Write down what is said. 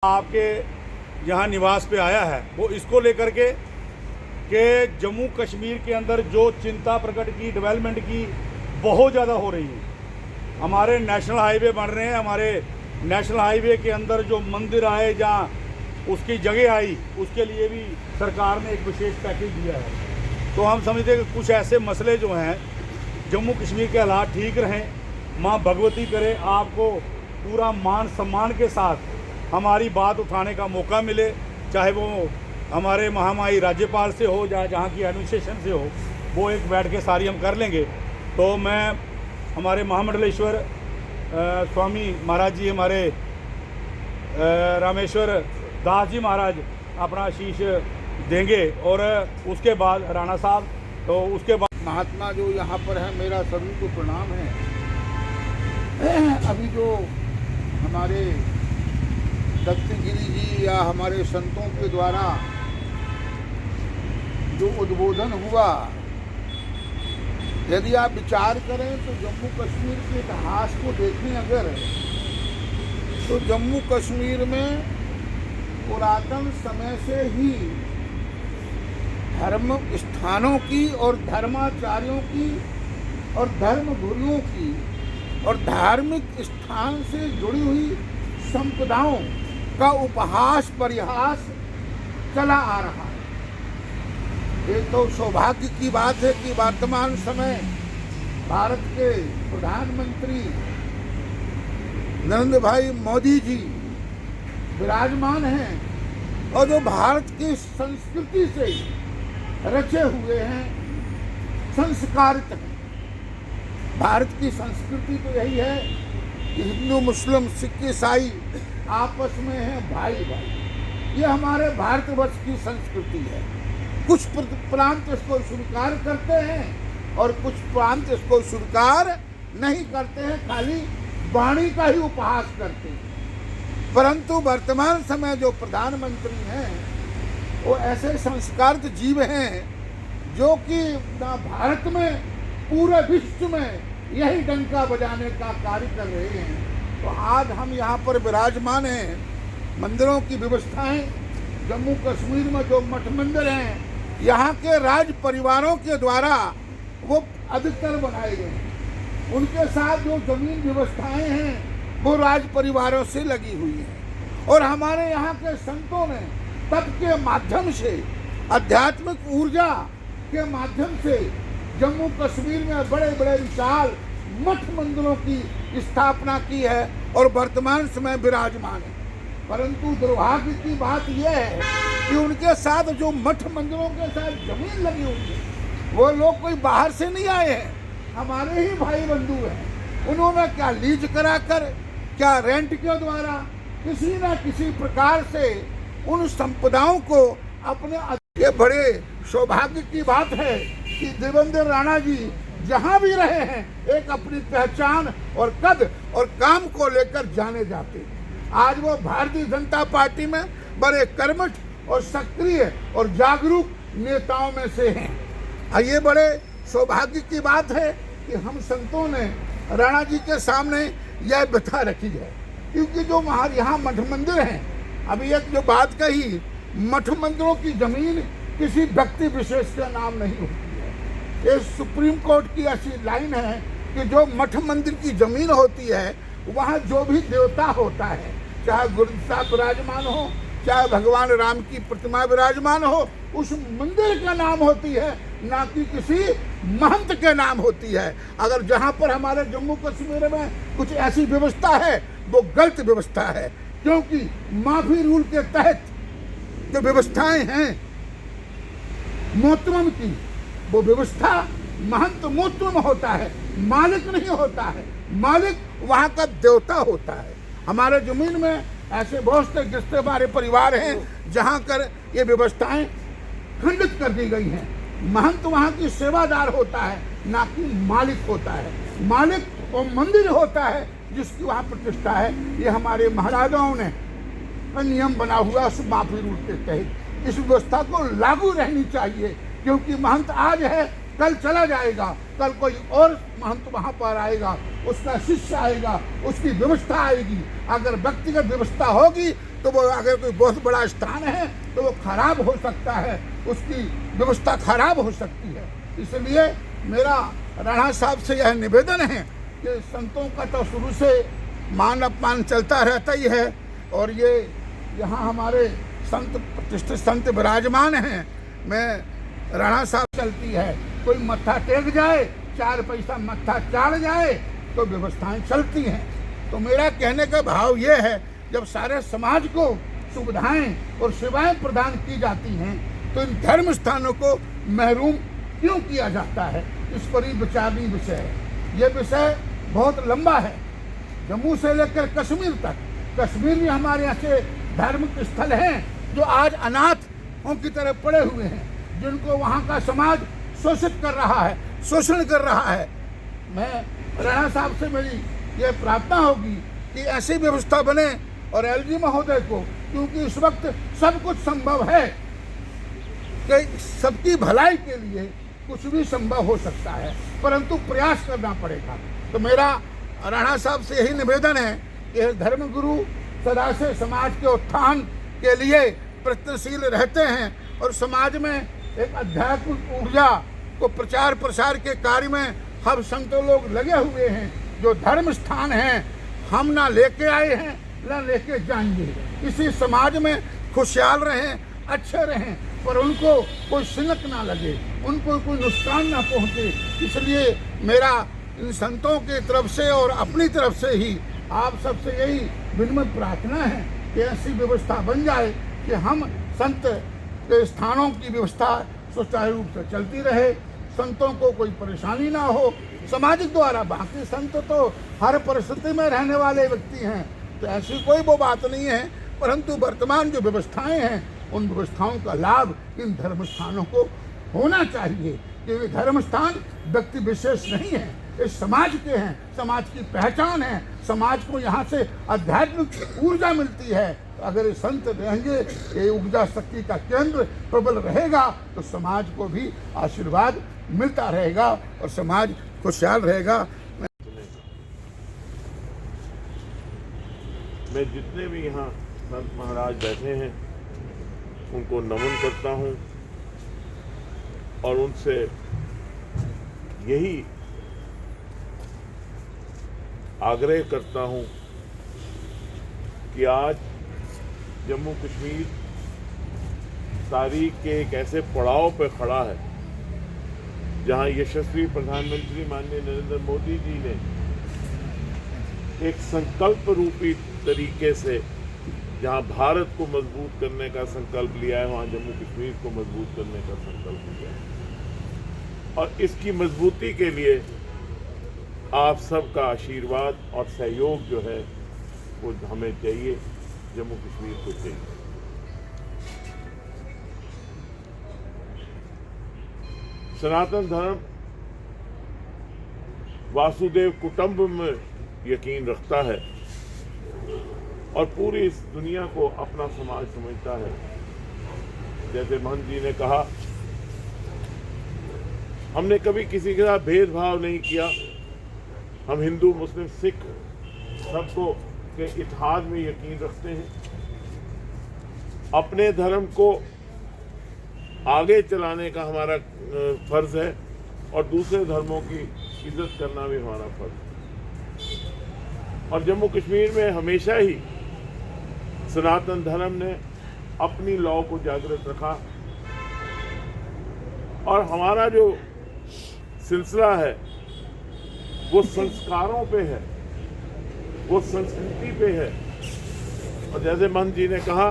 आपके यहाँ निवास पे आया है वो इसको लेकर के कि जम्मू कश्मीर के अंदर जो चिंता प्रकट की डेवलपमेंट की बहुत ज़्यादा हो रही है। हमारे नेशनल हाईवे बन रहे हैं, हमारे नेशनल हाईवे के अंदर जो मंदिर आए जहाँ उसकी जगह आई उसके लिए भी सरकार ने एक विशेष पैकेज दिया है। तो हम समझते हैं कि कुछ ऐसे मसले जो हैं जम्मू कश्मीर के हालात ठीक रहें, माँ भगवती करे आपको पूरा मान सम्मान के साथ हमारी बात उठाने का मौका मिले, चाहे वो हमारे महामहिम राज्यपाल से हो या जहाँ की एडमिनिस्ट्रेशन से हो, वो एक बैठ के सारी हम कर लेंगे। तो मैं हमारे महामंडलेश्वर स्वामी महाराज जी, हमारे रामेश्वर दास जी महाराज अपना आशीष देंगे और उसके बाद राणा साहब, तो उसके बाद महात्मा जो यहाँ पर है, मेरा सभी को प्रणाम है। अभी जो हमारे दत्तगिरी जी या हमारे संतों के द्वारा जो उद्बोधन हुआ, यदि आप विचार करें तो जम्मू कश्मीर के इतिहास को देखें अगर, तो जम्मू कश्मीर में पुरातन समय से ही धर्म स्थानों की और धर्माचार्यों की और धर्मगुरुओं की और धार्मिक स्थान से जुड़ी हुई संपदाओं का उपहास परिहास चला आ रहा है। ये तो सौभाग्य की बात है कि वर्तमान समय भारत के प्रधानमंत्री नरेंद्र भाई मोदी जी विराजमान हैं और जो भारत की संस्कृति से रचे हुए हैं, संस्कारित हैं। भारत की संस्कृति तो यही है कि हिंदू मुस्लिम सिख ईसाई आपस में हैं भाई भाई। ये हमारे भारतवर्ष की संस्कृति है। कुछ प्रांत इसको स्वीकार करते हैं और कुछ प्रांत इसको स्वीकार नहीं करते हैं, खाली वाणी का ही उपहास करते हैं। परंतु वर्तमान समय जो प्रधानमंत्री हैं वो ऐसे संस्कारित जीव हैं जो कि भारत में पूरे विश्व में यही डंका बजाने का कार्य कर रहे हैं। तो आज हम यहाँ पर विराजमान हैं। मंदिरों की व्यवस्थाएं जम्मू कश्मीर में जो मठ मंदिर हैं, यहाँ के राज परिवारों के द्वारा वो अधिकतर बनाए गए हैं। उनके साथ जो जमीन व्यवस्थाएं हैं वो राज परिवारों से लगी हुई हैं। और हमारे यहाँ के संतों ने तप के माध्यम से, आध्यात्मिक ऊर्जा के माध्यम से जम्मू कश्मीर में बड़े बड़े विशाल मठ मंदिरों की स्थापना की है और वर्तमान समय विराजमान है। परंतु दुर्भाग्य की बात यह है कि उनके साथ जो मठ मंदिरों के साथ जमीन लगी हुई है, वो लोग कोई बाहर से नहीं आए हैं, हमारे ही भाई बंधु हैं। उन्होंने क्या लीज कराकर, क्या रेंट के द्वारा किसी न किसी प्रकार से उन संपदाओं को अपने, ये बड़े सौभाग्य की बात है कि देवेंद्र राणा जी जहां भी रहे हैं एक अपनी पहचान और कद और काम को लेकर जाने जाते हैं। आज वो भारतीय जनता पार्टी में बड़े कर्मठ और सक्रिय और जागरूक नेताओं में से हैं। ये बड़े सौभाग्य की बात है कि हम संतों ने राणा जी के सामने यह व्यथा रखी है, क्योंकि जो यहाँ मठ मंदिर हैं, अभी एक जो बात कही, मठ मंदिरों की जमीन किसी व्यक्ति विशेष का नाम नहीं होती है। ये सुप्रीम कोर्ट की ऐसी लाइन है कि जो मठ मंदिर की जमीन होती है वहाँ जो भी देवता होता है, चाहे गुरु साहब विराजमान हो, चाहे भगवान राम की प्रतिमा विराजमान हो, उस मंदिर का नाम होती है, ना कि किसी महंत के नाम होती है। अगर जहाँ पर हमारे जम्मू कश्मीर में कुछ ऐसी व्यवस्था है वो गलत व्यवस्था है, क्योंकि माफी रूल के तहत जो व्यवस्थाएं हैं मोहतरम की, वो व्यवस्था महंत मोहतरम होता है, मालिक नहीं होता है। मालिक वहाँ का देवता होता है। हमारे जमीन में ऐसे बहुत से गिरते हमारे परिवार हैं जहाँ कर ये व्यवस्थाएं खंडित कर दी गई हैं। महंत वहाँ की सेवादार होता है, ना कि मालिक होता है। मालिक वो मंदिर होता है जिसकी वहाँ प्रतिष्ठा है। ये हमारे महाराजाओं ने नियम बना हुआ उस माफी रूल के तहत इस व्यवस्था को लागू रहनी चाहिए, क्योंकि महंत आज है कल चला जाएगा, कल कोई और महंत वहाँ पर आएगा, उसका शिष्य आएगा, उसकी व्यवस्था आएगी। अगर व्यक्तिगत व्यवस्था होगी तो वो अगर कोई बहुत बड़ा स्थान है तो वो खराब हो सकता है, उसकी व्यवस्था खराब हो सकती है। इसलिए मेरा राणा साहब से यह निवेदन है कि संतों का तो शुरू से मान अपमान चलता रहता ही है, और ये यहाँ हमारे संत प्रतिष्ठित संत विराजमान हैं। मैं राणा साहब चलती है, कोई मत्था टेक जाए, 4 पैसा मत्था चाड़ जाए तो व्यवस्थाएं चलती हैं। तो मेरा कहने का भाव ये है, जब सारे समाज को सुविधाएं और सेवाएं प्रदान की जाती हैं तो इन धर्म स्थानों को महरूम क्यों किया जाता है? इस पर ही विचारणीय विषय है। ये विषय बहुत लंबा है, जम्मू से लेकर कश्मीर तक। कश्मीर भी हमारे यहाँ से धार्मिक स्थल हैं जो आज अनाथों की तरह पड़े हुए हैं, जिनको वहाँ का समाज शोषित कर रहा है, शोषण कर रहा है। मैं राणा साहब से मेरी ये प्रार्थना होगी कि ऐसी व्यवस्था बने, और एलजी महोदय को, क्योंकि इस वक्त सब कुछ संभव है कि सबकी भलाई के लिए कुछ भी संभव हो सकता है, परंतु प्रयास करना पड़ेगा। तो मेरा राणा साहब से यही निवेदन है कि धर्मगुरु सदा से समाज के उत्थान के लिए प्रयत्नशील रहते हैं, और समाज में एक आध्यात्मिक ऊर्जा को प्रचार प्रसार के कार्य में हम संत लोग लगे हुए हैं। जो धर्म स्थान हैं हम ना लेके आए हैं ना लेके जाएंगे। इसी समाज में खुशहाल रहें, अच्छे रहें, पर उनको कोई सिनक ना लगे, उनको कोई नुकसान ना पहुंचे। इसलिए मेरा इन संतों की तरफ से और अपनी तरफ से ही आप सबसे यही विनम्र प्रार्थना है कि ऐसी व्यवस्था बन जाए कि हम संत के स्थानों की व्यवस्था सुचारू रूप से चलती रहे, संतों को कोई परेशानी ना हो समाजिक द्वारा। बाकी संत तो हर परिस्थिति में रहने वाले व्यक्ति हैं, तो ऐसी कोई वो बात नहीं है, परंतु वर्तमान जो व्यवस्थाएं हैं उन व्यवस्थाओं का लाभ इन धर्म स्थानों को होना चाहिए, क्योंकि धर्म स्थान व्यक्ति विशेष नहीं है, इस समाज के हैं, समाज की पहचान है, समाज को यहाँ से आध्यात्मिक ऊर्जा मिलती है। अगर ये संत रहेंगे, ये ऊर्जा शक्ति का केंद्र प्रबल रहेगा, तो समाज को भी आशीर्वाद मिलता रहेगा और समाज खुशहाल रहेगा। मैं जितने भी यहाँ संत महाराज बैठे हैं उनको नमन करता हूँ और उनसे यही आग्रह करता हूँ कि आज जम्मू कश्मीर तारीख के एक ऐसे पड़ाव पर खड़ा है जहाँ यशस्वी प्रधानमंत्री माननीय नरेंद्र मोदी जी ने एक संकल्प रूपी तरीके से जहाँ भारत को मजबूत करने का संकल्प लिया है, वहाँ जम्मू कश्मीर को मजबूत करने का संकल्प लिया है। और इसकी मजबूती के लिए आप सबका आशीर्वाद और सहयोग जो है वो हमें चाहिए, जम्मू कश्मीर को चाहिए। सनातन धर्म वासुदेव कुटुंब में यकीन रखता है और पूरी इस दुनिया को अपना समाज समझता है। जैसे महंत जी ने कहा, हमने कभी किसी के साथ भेदभाव नहीं किया, हम हिंदू मुस्लिम सिख सबको के इत्तेहाद में यकीन रखते हैं, अपने धर्म को आगे चलाने का हमारा फर्ज है और दूसरे धर्मों की इज्जत करना भी हमारा फर्ज है। और जम्मू कश्मीर में हमेशा ही सनातन धर्म ने अपनी लौ को जागृत रखा और हमारा जो सिलसिला है वो संस्कारों पे है, वो संस्कृति पे है। और जैसे महंत जी ने कहा